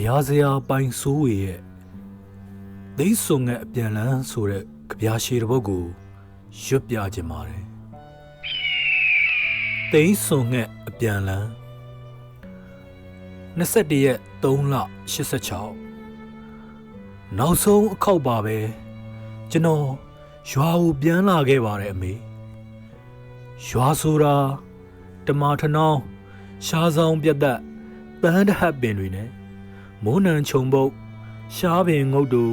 ဗျာစရာပိုင်ဆိုးဝေရဲ့သိန်းစုံငှက်အပြန်လန်းဆိုတဲ့ကြပြာရှည်တစ်ပုဒ်ကိုရွတ်ပြခြင်းပါတယ်သိန်းစုံငှက်အပြန်လန်း21ရက်3လ86နောက်ဆုံးအခောက်ပါပဲကျွန်တော်ရွာကိုပြန်လာခဲ့ပါတယ်အမေရွာဆိုတာတမာထနောင်းရှားဆောင်ပြတ်သက်ပန်းတဟပ်ပင်တွေနဲ့မိုးနံခြုံပုတ်ရှားပင်ငုတ်တူ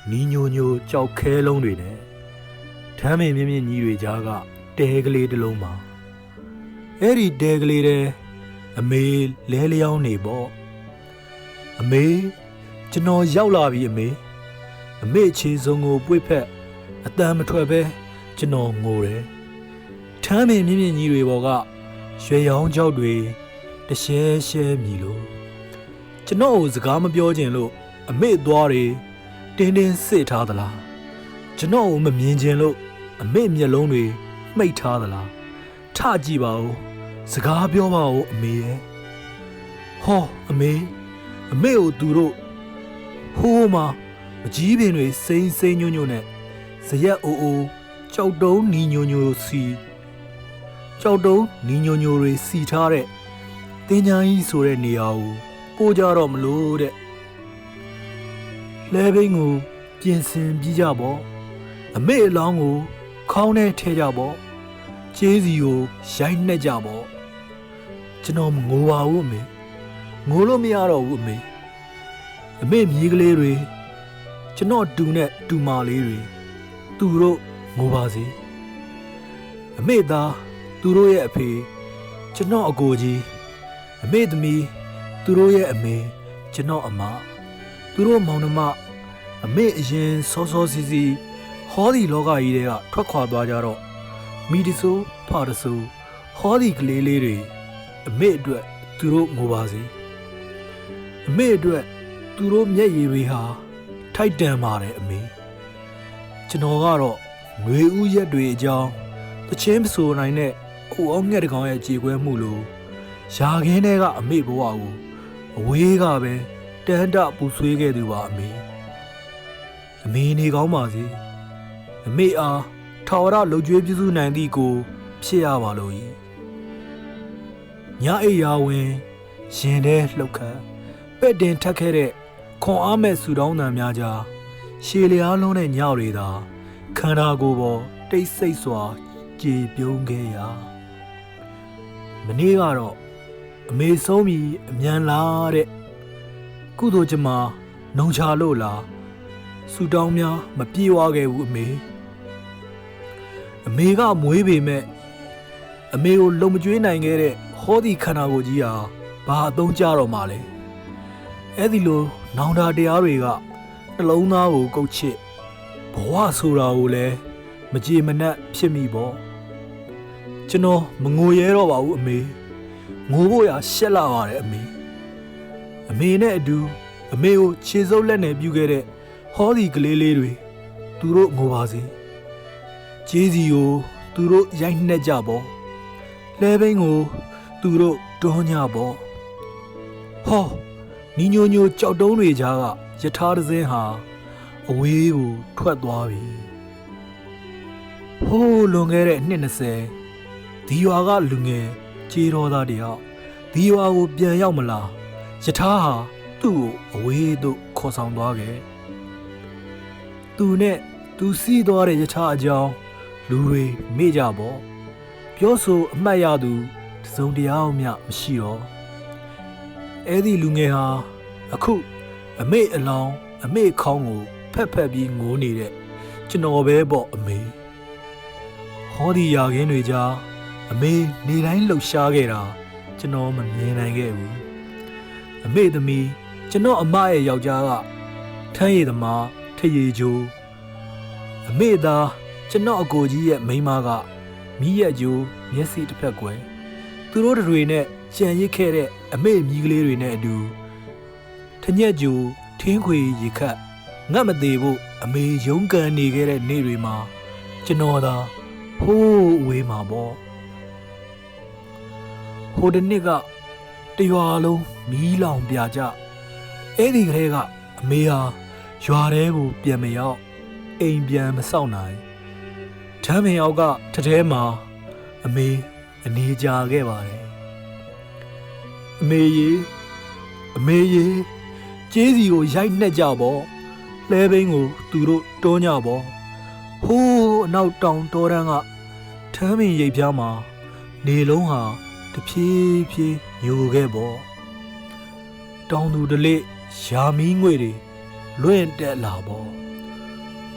နီညိုညိုကြောက်ခဲလုံးတွေနဲ့ထမ်းပင်မြင့်မြင့်ကြီးတွေကြားကတဲကလေးတစ်လုံးပါအဲ့ဒီတဲကလေးတဲ့အမေလဲလျောင်းနေပေါ့အမေကျွန်တော်ရောက်လာပြီအမေခြေစုံကိုပွေ့ဖက်အတန်မထွက်ပဲကျွန်တော်ငိုတယ်ထမ်းပင်မြင့်မြင့်ကြီးတွေပေါ်ကရွှေရောင်ကြောက်တွေတရှဲရှဲမြည်လို့ကျွန်တော်ကိုစကားမပြောခြင်းလို့အမေသွားတွေတင်းတင်းစစ်ထားသလားကျွန်တော်ကိုမမြင်ခြင်းလို့အမေမျက်လုံးတွေမှိတ်ထားသလားထကြည့်ပါဦးစကားပြောပါဦးအမေရဲ့ဟောအမေကိုသူတို့ဟိုးမှာမကြီးပင်တွေစိမ့်စိမ့်ညွညွနဲ့ဇရက်အိုအိုကြောက်တုံးနီညိုညိုတွေစီထားတဲ့တင်းညာကြီးဆိုတဲ့နေရာကိုပို့ကြတော့မလို့တဲ့လဲဘိန်းကိုပြင်ဆင်ပြီးကြပေါ့အမေအလောင်းကိုခေါင်းထဲထည့်ကြပေါ့ကျေးစီကိုရိုက်နှက်ကြပေါ့ကျွန်တော်မငိုပါဘူးအမေငိုလို့မရတော့ဘူးအမေမြေးကလေးတွေကျွန်တော်တူနဲ့တူမလေးတွေသူတို့ငိုပါစေအမေသားသူတို့ရဲ့အဖေကျွန်တော်အကိုကြီးအမေသမီးသူတို့ရဲ့အမေကျွန်တော်အမသူတို့မောင်နှမအမေအရင်စောစောစီစီဟောဒီလောကကြီးတွေကထွက်ခွာသွားကြတော့မိတဆိုးဖာတဆိုးဟောဒီကလေးလေးတွေအမေအတွက်သူတို့ငိုပါစေအမေအတွက်သူတို့မျက်ရည်တွေဟာထိုက်တန်ပါတယ်အမေကျွန်တော်ကတော့ຫນွေဥရက်တွေအကြောင်းတချင်းမဆိုနိုင်တဲ့ကိုအောင်ငှက်တကောင်ရဲ့ကြေကွဲမှုလို့ရာခင်းထဲကအမေဘဝကိုအဝေးကပဲတန်တပူဆွေးခဲ့သူပါအမေနေကောင်းပါစေအမေအားထာဝရလှုပ်ကြွေးပြုစုနိုင်သည့်ကိုဖြစ်ရပါလို့ဤညအိယာဝင်ရင်ထဲလှုပ်ခတ်ပဲ့တင်ထက်ခဲ့တဲ့ခွန်အားမဲ့ဆူတောင်းတန်များကြားရှည်လျားလုံးတဲ့ညတွေသာခန္ဓာကိုယ်ပေါ်တိတ်ဆိတ်စွာကြေပြုံးခဲ့ရာမနေ့ကတော့အမေဆုံးပြီးအမြန်လာတဲ့ကုသိုလ်ကျမနှုံချလို့လားဆူတောင်းများမပြေဝခဲ့ဘူးအမေကမွေးပေမဲ့အမေကိုလုံမကျွေးနိုင်ခဲ့တဲ့ဟောဒီခန္ဓာကိုယ်ကြီးဟာဘာအသုံးကျတော့မှလဲအဲ့ဒီလိုနောင်တတရားတွေကနှလုံးသားကိုကုတ်ချစ်ဘဝဆိုတာကိုလည်းမကြေမနက်ဖြစ်မိပေါ့ကျွန်တော်မငိုရဲတော့ပါဘူးအမေငိုဖို့ရရှက်လာပါတယ်အမေနဲ့အတူအမေကိုခြေစုပ်လက်နဲ့ပြုခဲ့တဲ့ဟောဒီကလေးလေးတွေသူတို့ငိုပါစေကျေးစီကိုသူတို့ရိုက်နှက်ကြပေါ့လဲဘိန်းကိုသူတို့တွန်းကြပေါ့ဟောနီညိုညိုကြောက်တုံးတွေကြားကယထာတစ်စင်းဟာအဝေးကိုထွက်သွားပြီဟိုးလွန်ခဲ့တဲ့နှစ်20ဒီရွာကလူငယ်ကြေးတော်သားတယောက်ဒီရွာကိုပြန်ရောက်မလားယထာဟာသူ့ကိုအဝေးသို့ခေါ်ဆောင်သွားခဲ့သူနဲ့သူစီးသွားတဲ့ယထာအကြောင်းလူတွေမေ့ကြပေါ့ပြောဆိုအမှတ်ရသူတစုံတရာမှမရှိတော့အဲ့ဒီလူငယ်ဟာအခုအမေအလောင်းအမေခေါင်းကိုဖက်ပြီးငိုနေတဲ့ကျွန်တော်ပဲပေါ့အမေဟောဒီရာခင်းတွေကြားအမေနေတိုင်းလှုပ်ရှားခဲ့တာကျွန်တော်မမြင်နိုင်ခဲ့ဘူးအမေသမီးကျွန်တော်အမရဲ့ယောက်ျားကထမ်းရည်သမားထရေချိုးအမေသားကျွန်တော်အကိုကြီးရဲ့မိန်းမကမီးရက်ကျိုးမျက်စိတစ်ဖက်ကွယ်သူတို့တွေနဲ့ကြံရစ်ခဲ့တဲ့အမေမြီးကလေးတွေနဲ့အတူထညက်ကျိုးထင်းခွေရေခတ်ငတ်မသေးဖို့အမေရုန်းကန်နေခဲ့တဲ့နေ့တွေမှာကျွန်တော်သာဟိုးဝေးမှာပေါ့ဟိုတနေ့ကတရွာလုံးမီးလောင်ပြကြ အဲ့ဒီကလေးကအမေဟာရွာထဲကိုပြန်မရောက်အိမ်ပြန်မဆောက်နိုင်ထမ်းမင်အောက်ကတထဲမှာအမေအနေကြာခဲ့ပါတယ်အမေရေကျေးစီကိုရိုက်နှက်ကြပေါ့လဲဘိန်းကိုသူတို့တွန်းကြပေါ့ဟိုးအနောက်တောင်တော်တန်းကထမ်းမင်ရိပ်ပြားမှာနေလုံးဟာတဖြည်းဖြည်းညိုခဲ့ပေါ့တောင်သူတလေရာမီးငွေတွေလွင့်တက်လာပေါ့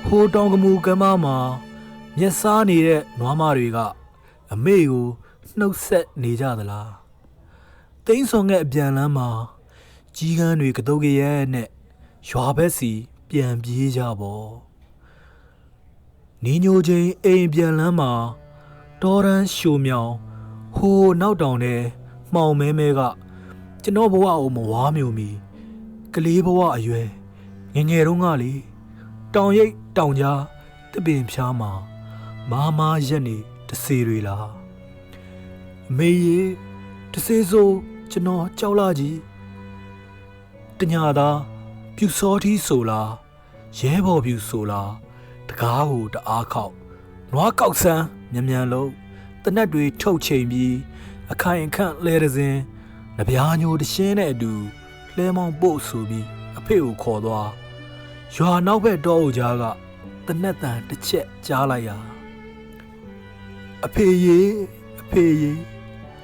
ဟိုတောင်ကမူကမ်းမှာမျက်စားနေတဲ့နွားမတွေကအမေကိုနှုတ်ဆက်နေကြသလားတိန်းဆောင်တဲ့အပြန်လမ်းမှာကြီးကန်းတွေကတုတ်ကရဲနဲ့ရွာဘက်စီပြန်ပြေးကြပေါ့နီညိုချင်းအိမ်ပြန်လမ်းမှာတော်ရန်ရှိုးမြောင်ဟိုနောက်တောင်နဲ့မှောင်မဲမဲကကျွန်တော်ဘဝကိုမဝါမျိုးမီကလေးဘဝအရွယ်ငငယ်တုန်းကလေတောင်ရိပ်တောင်ကြားတပင်ဖြားမှာမာရက်နေတစေတွေလားအမေရေတစေဆိုကျွန်တော်ကြောက်လာကြီးတညာသာပြူစောထီးဆိုလားရဲဘော်ပြူဆိုလားတကားကိုတအားခောက်နွားကောက်ဆန်းမြန်လုံးတနက်တွေထုတ်ချိန်ပြီးအခိုင်အခန့်လဲရစဉ်နဗျာညိုတရှင်းတဲ့အတူလဲမောင်ပို့ဆိုပြီးအဖေကိုခေါ်သွားရွာနောက်ဘက်တောအုပ်ကြားကတနက်တန်တစ်ချက်ကြားလိုက်ရအဖေရေ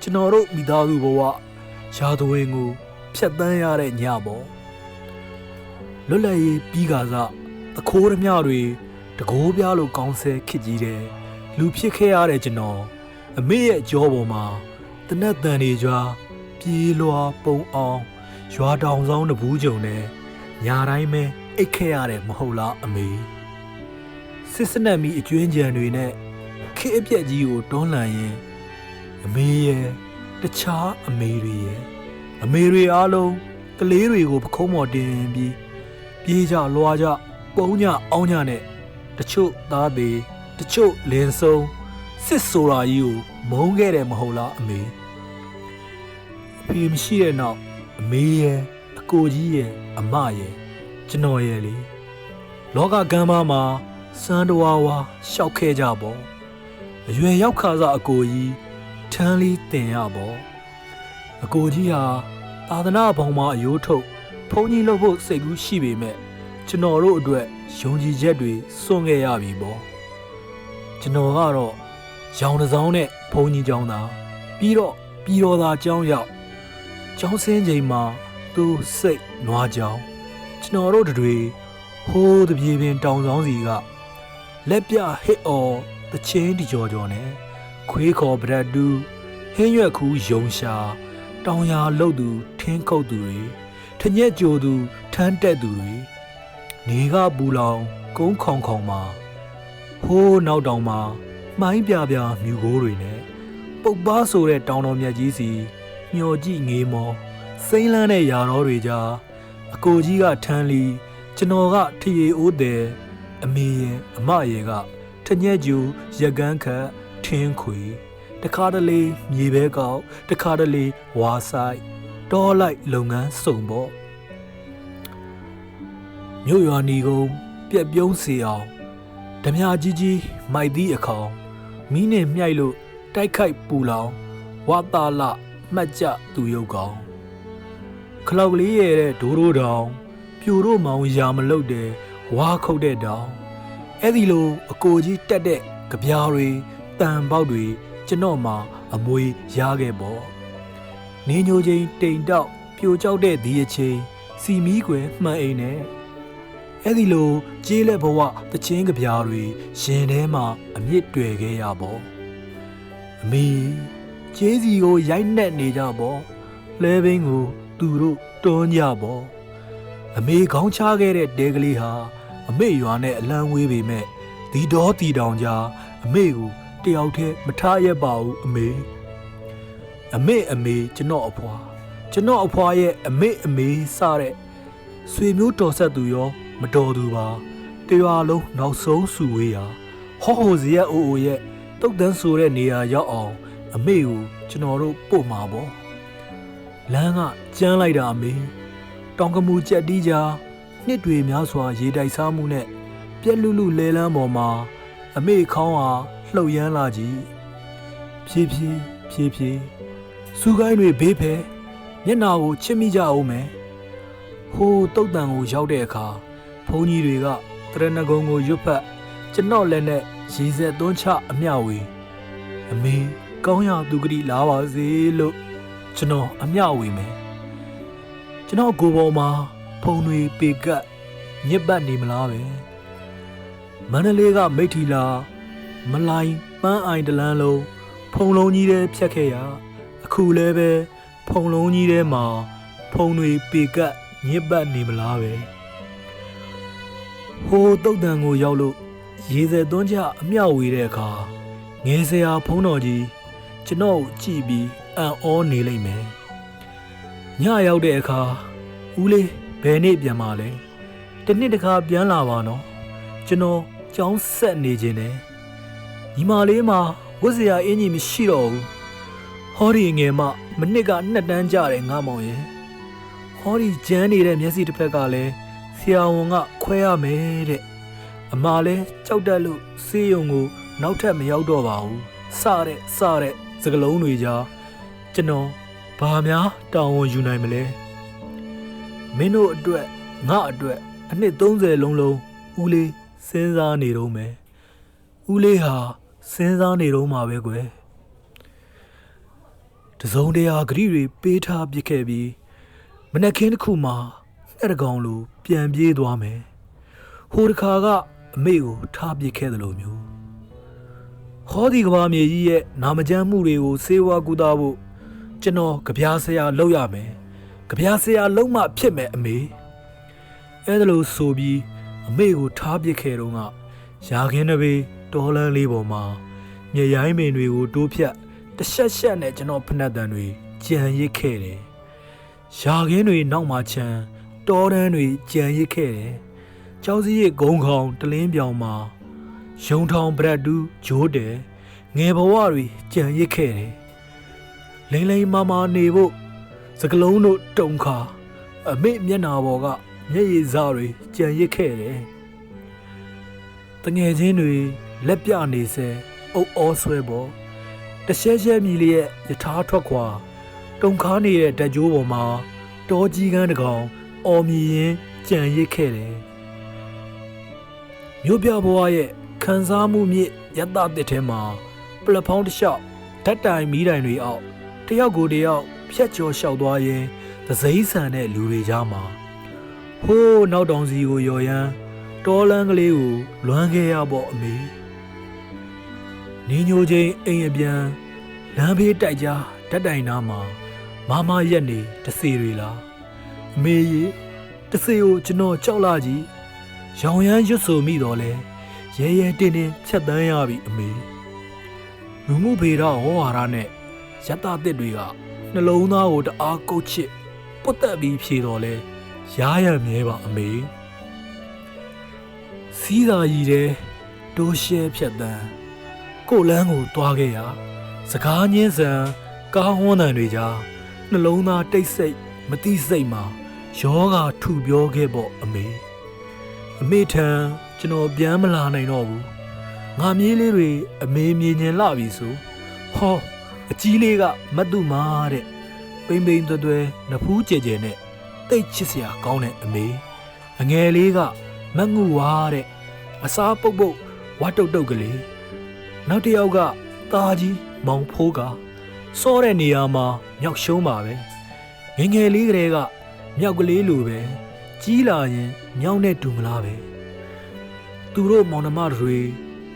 ကျွန်တော်တို့မိသားစုဘဝရာသဝင်ကိုဖြတ်တန်းရတဲ့ညပေါ့လွတ်လပ်ရေးပြီးကာစသခိုးဓမြတွေတကိုးပြားလို့ကောင်းဆဲခစ်ကြီးတယ်လူဖြစ်ခဲ့ရတဲ့ကျွန်တော်အမေရဲ့ကြောပေါ်မှာတနက်တန်တွေကြွားပြေးလွှာပုံအောင်ရွာတောင်ဆောင်တပူးကြုံနဲ့ညာတိုင်းပဲအိတ်ခဲ့ရတယ်မဟုတ်လားအမေစစ်စနက်မီအကျွင်းကြံတွေနဲ့ခေအပြက်ကြီးကိုတွန်းလှန်ရင်အမေရဲ့တခြားအမေတွေရဲ့အမေတွေအားလုံးကလေးတွေကိုပခုံးမော်တင်ပြီးပြေးကြလွားကြပုံညအောင်းညနဲ့တချို့သားသေးတချို့လင်းဆုံးစစ်ဆိုတာကြီးကိုမုန်းခဲ့တယ်မဟုတ်လားအမေအဖေမရှိတဲ့နောက်အမေရဲ့အကိုကြီးရဲ့အမရဲ့ကျွန်တော်ရဲ့လေလောကကမ်းပါမှာစံတော်ဝါရှောက်ခဲ့ကြပေါ့အရွယ်ရောက်ခါစားအကိုကြီးထန်းလေးတင်ရပေါ့အကိုကြီးဟာသာသနာ့ဘောင်မှာအယိုးထုတ်ဘုန်းကြီးလုပ်ဖို့စိတ်ကူးရှိပေမဲ့ကျွန်တော်တို့အတွက်ယုံကြည်ချက်တွေစွန့်ခဲ့ရပြီပေါ့ကျွန်တော်ကတော့ရောင်တစောင်းနဲ့ဘုန်းကြီးကျောင်းသားပြီးတော့သာကျောင်းရောက်ကျောင်းဆင်းချိန်မှာသူ့စိတ်နွားကြောင်ကျွန်တော်တို့တွေဟိုးတပြေပင်တောင်ဆောင်စီကလက်ပြဟစ်အော်တချင်းတကြော်နဲ့ခွေးခေါ်ဗရက်တူးဟင်းရွက်ခူးယုံရှာတောင်ယာလုတ်သူထင်းခုတ်သူတွေထညက်ကြိုသူထမ်းတက်သူတွေနေကပူလောင်ကုန်းခေါင်မှာဟိုးနောက်တောင်မှာမိုင်းပြမြူကိုးတွေနဲ့ပုတ်ပါဆိုတဲ့တောင်တော်မြတ်ကြီးစီမျောကြည့်ငေးမောစိမ့်လန်းတဲ့ຢာတော်တွေကြားအကိုကြီးကထန်းလီကျွန်တော်ကထရေအိုးတယ်အမေရဲ့အမရဲ့ကထညက်ကျူရက်ကန်းခတ်ထင်းခွေတခါတလေမြေပဲကောက်တခါတလေဝါဆိုင်တောလိုက်လုပ်ငန်းစုံပေါ့မြို့ရွာနီကုန်းပြက်ပြုံးစီအောင်ဓမြကြီးမိုက်သီးအခေါင်မီးနဲ့မြိုက်လို့တိုက်ခိုက်ပူလောင်ဝါတာလမှတ်ကြသူရုပ်ကောင်ခလောက်ကလေးရဲ့ဒိုးတောင်ပြူတို့မောင်ရာမလုတ်တယ်ဝါခုတ်တဲ့တောင်အဲ့ဒီလိုအကိုကြီးတက်တဲ့ကြပြားတွေတန်ပေါက်တွေကျွန်တော်မှအမွေရခဲ့ပေါ့နေညိုချင်းတိမ်တောက်ပြိုကြောက်တဲ့ဒီအချိန်စီမီးကွယ်မှန်အိမ်နဲ့အဲ့ဒီလိုကြေးလက်ဘဝတချင်းကြပြားတွေရင်ထဲမှာအမြင့်တွေ့ခဲ့ရပေါ့အမေကျေးစီကိုရိုက်နှက်နေကြပေါ့လဲဘင်းကိုသူတို့တွန်းကြပေါ့အမေခေါင်းချခဲ့တဲ့တဲကလေးဟာအမေရွာနဲ့အလံဝေးပေမဲ့ဒီတော်တီတောင်ကြားအမေကိုတယောက်တည်းမထားရပါဘူးအမေကျွန်တော်အဖွာရဲ့အမေစတဲ့ဆွေမျိုးတော်ဆက်သူရောမတော်သူပါတရွာလုံးနောက်ဆုံးစုဝေးရာဟောစီရဲ့အိုရဲ့တုတ်တန်းဆိုတဲ့နေရာရောက်အောင်အမေကိုကျွန်တော်တို့ပို့မှာပေါ့လမ်းကကျန်းလိုက်တာအမေ တောင်ကမူကြက်တီးကြနှစ်တွေများစွာရေတိုက်စားမှုနဲ့ပြက်လူလူလဲလန်းပေါ်မှာအမေခေါင်းဟာလှုပ်ရမ်းလာကြည့်ဖြည်းဖြည်းဖြည်းဖြည်းစူကိုင်းတွေဘေးဖယ်မျက်နာကိုချစ်မိကြအောင်မယ်ဟိုတုတ်တန်ကိုရောက်တဲ့အခါဘုန်းကြီးတွေကတရဏဂုံကိုရွတ်ဖတ်ကျွန်တော်လည်းနဲ့ရေစက်သွန်းချအမျှဝေအမေကောင်းရသူကတိလာပါစေလို့ကျွန်တော်အမျှဝေမယ်ကျွန်တော်ကိုယ်ပေါ်မှာဖုံတွေပေကတ်ညစ်ပတ်နေမလားပဲမန္တလေးကမိထီလာမလိုင်းပန်းအိုင်တလန်းလုံးဖုံလုံးကြီးထဲဖြတ်ခဲ့ရအခုလည်းပဲဖုံလုံးကြီးထဲမှာဖုံတွေပေကတ်ညစ်ပတ်နေမလားပဲဟိုတုတ်တန်ကိုရောက်လို့ရေစက်သွန်းချအမျှဝေတဲ့အခါငယ်စရာဖုံးတော်ကြီးကျွန်တော်ကိုကြည့်ပြီးအံ့ဩနေလိမ့်မယ်ညရောက်တဲ့အခါဦးလေးဘယ်နေ့ပြန်มาလဲတနေ့တခါပြန်လာပါနော်ကျွန်တော်ကြောင်းဆက်နေခြင်းနဲ့ညီမလေးမှာဝတ်စရာအင်ကြီးမရှိတော့ဘူးဟောဒီငယ်မမနစ်က2တန်းကြတယ်ငါမောင်ရဲ့ဟောဒီကျန်းနေတဲ့မျက်စိတစ်ဖက်ကလည်းဆရာဝန်ကခွဲရမယ်တဲ့အမလည်းကြောက်တတ်လို့ဆေးရုံကိုနောက်ထပ်မရောက်တော့ပါဘူးစတဲ့စကလုံးတွေကြားကျွန်တော်ဘာများတောင်းဝန်ယူနိုင်မလဲမင်းတို့အတွက်ငါအတွက်အနှစ်30လုံးဦးလေးစဉ်းစားနေတော့မယ်ဦးလေးဟာစဉ်းစားနေတော့မှာပဲကွယ်တစုံတရာဂရိတွေပေးထားပစ်ခဲ့ပြီးမနက်ခင်းတစ်ခုမှာငှက်တကောင်လိုပြန်ပြေးသွားမယ်ဟိုတခါကအမေကိုထားပစ်ခဲ့တယ်လို့မျိုးဟောဒီကဘာမြေကြီးရဲ့နာမကျန်းမှုတွေကိုဆေးဝါးကုသဖို့ကျွန်တော်ကြပြားဆရာလုပ်ရမယ်ကြပြားဆရာလုံးမဖြစ်မယ်အမေအဲ့ဒါလို့ဆိုပြီးအမေကိုထားပစ်ခဲ့တော့ကရာခင်းတစ်ပေတော်လန်းလေးပေါ်မှာမြေရိုင်းပင်တွေကိုတိုးဖြတ်တရှက်နဲ့ကျွန်တော်ဖနှက်တန်တွေကြံရစ်ခဲ့တယ်ရာခင်းတွေနောက်မှချမ်းတောတန်းတွေကြံရစ်ခဲ့တယ်ကျောင်းစည်းရဲ့ဂုံခေါင်တလင်းပြောင်မှာရုံထောင်ပရက်တူးဂျိုးတယ်ငယ်ဘဝတွေကြံရစ်ခဲ့တယ်လိမ့်လိမ့်မာနေဖို့စကလုံးတို့တုံခါအမေမျက်နာပေါ်ကမျက်ရည်စတွေကြံရစ်ခဲ့တယ်တငယ်ချင်းတွေလက်ပြနေစေအုပ်အောဆွဲပေါ်တရှဲရှဲမြည်လေးရဲ့ယထာထွက်ခွာတုံခါနေတဲ့တက်ကြိုးပေါ်မှာတောကြီးကန်းတကောင်အော်မြည်ရင်ကြံရစ်ခဲ့တယ်မြို့ပြဘဝရဲ့ခံစားမှုမြင့်ရတတစ်ထဲမှာပလက်ဖောင်းတစ်လျှောက်ဓာတ်တိုင်မီးတိုင်တွေအောက်တယောက်ကိုတယောက်ဖြတ်ကျော်လျှောက်သွားရင်သစိမ်းဆန်တဲ့လူတွေကြားမှာဟိုးနောက်တောင်စီကိုယော်ရမ်းတောလန်းကလေးကိုလွမ်းခဲ့ရပေါ့အမေနင်းညိုချင်းအိမ်အပြန်လမ်းဘေးတိုက်ကြားဓာတ်တိုင်နားမှာမရက်နေတစေတွေလားအမေကြီးတစေကိုကျွန်တော်ကြောက်လာကြည့်ရောင်ရမ်းရွတ်ဆိုမိတော့လဲရဲတင်းဖြတ်တန်းရပြီအမေလူမှုဗေဒဟောဝါဒနဲ့ရတတစ်တွေကနှလုံးသားကိုတအားကုတ်ချစ်ပုတ်တက်ပြီးဖြေတော့လဲရားရမြဲပါအမေစီးသာကြီးတဲ့တိုးရှဲဖြတ်တန်းကိုလန်းကိုတွားခဲ့ရစကားညင်းစံကားဟွန်းတန်တွေကြားနှလုံးသားတိတ်ဆိတ်မတိစိတ်မှာယောဂါထုပြောခဲ့ပေါ့အမေထံကျွန်တော်ပြန်မလာနိုင်တော့ဘူးငါမြေးလေးတွေအမေမြင်ညင်လာပြီဆိုဟောအကြီးလေးကမတ်တူမာတဲ့ပိမ့်ပိမ့်သွဲနဖူးကြဲကြဲနဲ့တိတ်ချစ်စရာကောင်းတဲ့အမေအငယ်လေးကမတ်ငူဝါတဲ့အစားပုတ်ပုတ်ဝါတုတ်တုတ်ကလေးနောက်တစ်ယောက်ကตาကြီးမောင်ဖိုးကစောတဲ့နေရာမှာမြောက်ရှုံးပါပဲငယ်လေးကလေးကမြောက်ကလေးလိုပဲကြီးလာရင်မြောက်နဲ့တူမလားပဲသူတို့မောင်နှမတွေ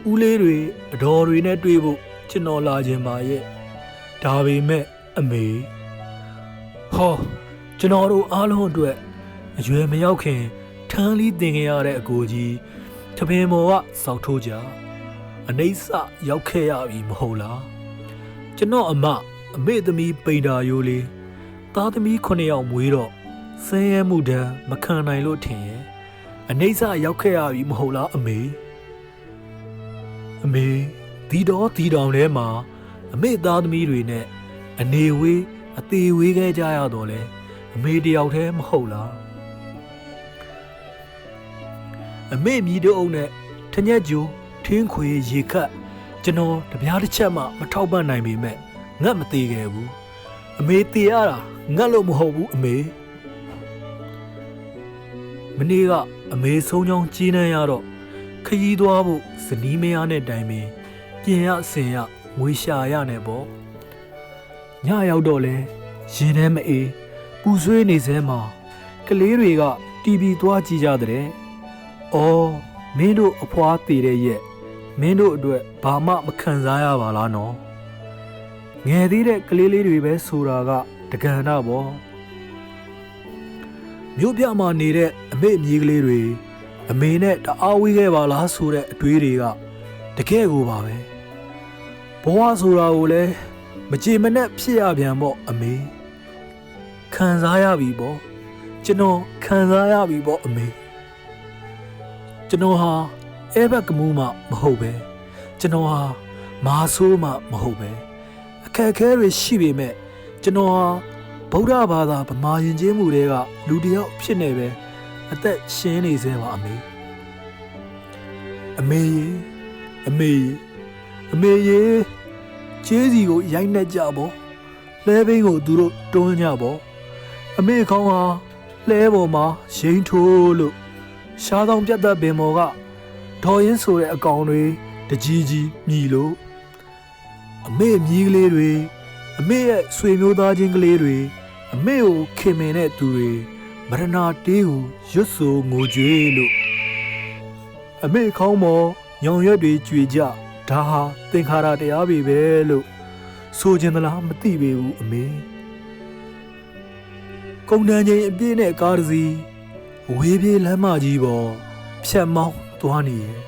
ဦးလေးတွေအတော်တွေနဲ့တွေ့ဖို့ကျွန်တော်လာခြင်းပါရဲ့ဒါပေမဲ့အမေဟောကျွန်တော်တို့အားလုံးအတွက်အရွယ်မရောက်ခင်ထမ်းလီတင်ခဲ့ရတဲ့အကိုကြီးထပင်မော်ကစောက်ထိုးကြအနှိမ့်စရောက်ခဲ့ရပြီမဟုတ်လားကျွန်တော်အမေသမီးပိန်တာရိုးလေးသားသမီး9ယောက်မွေးတော့ဆင်းရဲမှုတန်းမခံနိုင်လို့ထင်ရဲ့အနှိမ့်စရောက်ခဲ့ရပြီမဟုတ်လားအမေဒီတောင်ထဲမှာအမေသားသမီးတွေနဲ့အနေဝေးအသေးဝေးခဲ့ကြရတော့လဲအမေတယောက်တည်းမဟုတ်လား အမေမြည်တော့နဲ့ထညက်ကျိုးထင်းခွေရေခတ်ကျွန်တော်တပြားတစ်ချက်မှမထောက်ပံ့နိုင်ပေမဲ့ငတ်မသေးခဲ့ဘူးအမေတည်ရတာငတ်လို့မဟုတ်ဘူးအမေမနေ့ကအမေဆုံးချောင်းကြီးနှံရတော့ခရီးသွားဖို့ဇနီးမယားနဲ့တိုင်ပင်ပြင်ရဆင်ရငွေရှာရနဲ့ပေါ့ညရောက်တော့လဲရင်ထဲမအေးပူဆွေးနေစဲမှာကလေးတွေကတီဗီသွားကြည့်ကြတဲ့။အော်မင်းတို့အဖွားတည်တဲ့ရက်မင်းတို့အတွက်ဘာမှမခံစားရပါလားနော်။ငယ်သေးတဲ့ကလေးလေးတွေပဲဆိုတာကတကယ်တော့ပေါ့။မြို့ပြမှာနေတဲ့အမေအမျိုးကလေးတွေအမေနဲ့တအားဝေးခဲ့ပါလားဆိုတဲ့အတွေးတွေကတကယ်ကိုပါပဲ။ဘဝဆိုတာကိုလည်းမကြည်မနဲ့ဖြစ်ရပြန်ပေါ့အမေခံစားရပြီပေါ့ကျွန်တော်ခံစားရပြီပေါ့အမေကျွန်တော်ဟာအဲဘက်ကမူးမှမဟုတ်ပဲကျွန်တော်ဟာမာဆိုးမှမဟုတ်ပဲအခက်အခဲတွေရှိပေမဲ့ကျွန်တော်ဟာဗုဒ္ဓဘာသာဗမာယဉ်ကျေးမှုတွေကလူတစ်ယောက်ဖြစ်နေပဲအသက်ရှင်နေစေပါအမေအမေအမေအမေရေကျေးစီကိုရိုက်နှက်ကြပေါ့လဲဘင်းကိုသူတို့တွန်းကြပေါ့အမေခေါင်းဟာလဲပေါ်မှာရိမ့်ထိုးလို့ရှားဆောင်ပြတ်သက်ပင်ပေါ်ကဒေါ်ရင်းဆိုတဲ့အကောင်တွေတကြီးကြီးမြည်လို့အမေမြည်ကလေးတွေအမေရဲ့ဆွေမျိုးသားချင်းကလေးတွေအမေကိုခင်မင်တဲ့သူတွေမရဏတေးကိုရွတ်ဆိုငိုကြွေးလို့အမေခေါင်းပေါ်ညောင်ရွက်တွေကြွေကြဒါဟာသင်္ခါရတရားပဲလို့ဆိုခြင်းသလားမသိပေဘူးအမေကုန်တန်းချင်းအပြည့်နဲ့ကားတစ်စီးဝေးပြေးလမ်းမကြီးပေါ်ဖြတ်မောင်းသွားနေရဲ့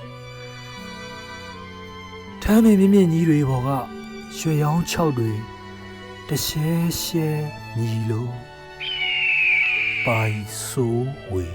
ထမ်းမင်းမြင့်မြင့်ကြီးတွေပေါ်ကရွှေရောင်း၆တွေတရှဲရှဲညီလို့ပိုင်ဆိုးဝေ